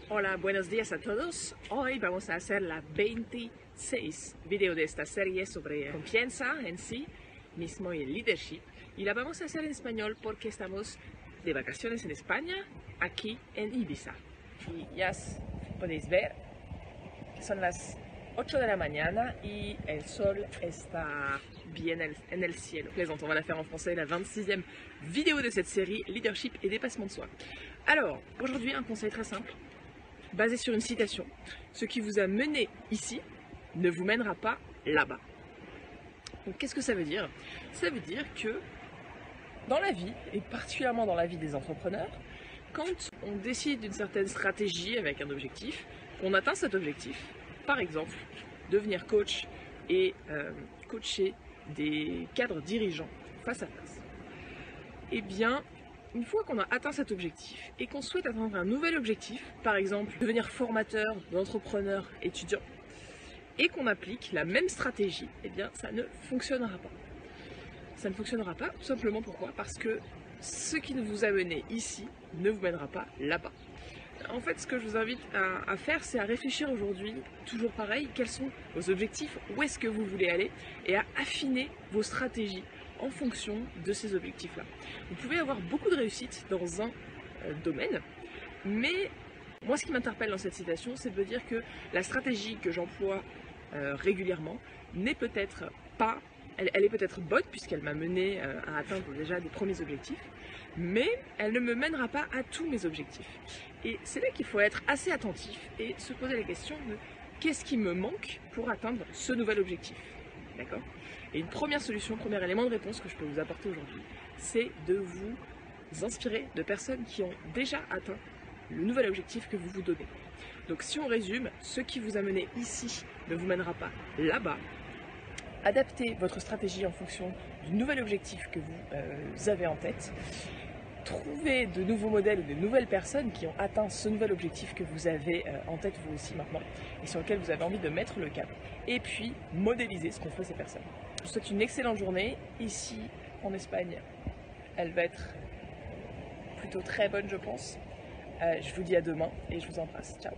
Hola, buenos días a todos. Hoy vamos a hacer la 26 video de esta serie sobre confianza en sí mismo y el leadership. Y la vamos a hacer en español porque estamos de vacaciones en España, aquí en Ibiza. Y ya podéis ver que son las 8 de la mañana y el sol está bien en el cielo. Plaisante, on va la faire en français, la 26e vidéo de cette série Leadership et dépassement de soi. Alors, aujourd'hui, un conseil très simple, basé sur une citation. Ce qui vous a mené ici ne vous mènera pas là-bas. Donc, qu'est-ce que ça veut dire? Ça veut dire que dans la vie, et particulièrement dans la vie des entrepreneurs, quand on décide d'une certaine stratégie avec un objectif, on atteint cet objectif, par exemple, devenir coach et coacher des cadres dirigeants face à face, eh bien, une fois qu'on a atteint cet objectif et qu'on souhaite atteindre un nouvel objectif, par exemple devenir formateur d'entrepreneurs étudiants, et qu'on applique la même stratégie, eh bien ça ne fonctionnera pas. Ça ne fonctionnera pas, tout simplement pourquoi? Parce que ce qui vous a mené ici ne vous mènera pas là-bas. En fait, ce que je vous invite à faire, c'est à réfléchir aujourd'hui, toujours pareil, quels sont vos objectifs, où est-ce que vous voulez aller, et à affiner vos stratégies en fonction de ces objectifs-là. Vous pouvez avoir beaucoup de réussite dans un domaine, mais moi ce qui m'interpelle dans cette citation, c'est de me dire que la stratégie que j'emploie régulièrement n'est peut-être pas, elle est peut-être bonne puisqu'elle m'a mené à atteindre déjà des premiers objectifs, mais elle ne me mènera pas à tous mes objectifs. Et c'est là qu'il faut être assez attentif et se poser la question de qu'est-ce qui me manque pour atteindre ce nouvel objectif. D'accord? Et une première solution, premier élément de réponse que je peux vous apporter aujourd'hui, c'est de vous inspirer de personnes qui ont déjà atteint le nouvel objectif que vous vous donnez. Donc si on résume, ce qui vous a mené ici ne vous mènera pas là-bas. Adaptez votre stratégie en fonction du nouvel objectif que vous avez en tête. Trouvez de nouveaux modèles ou de nouvelles personnes qui ont atteint ce nouvel objectif que vous avez en tête vous aussi maintenant et sur lequel vous avez envie de mettre le cap. Et puis, modélisez ce qu'ont fait ces personnes. Je vous souhaite une excellente journée. Ici, en Espagne, elle va être plutôt très bonne, je pense. Je vous dis à demain et je vous embrasse. Ciao.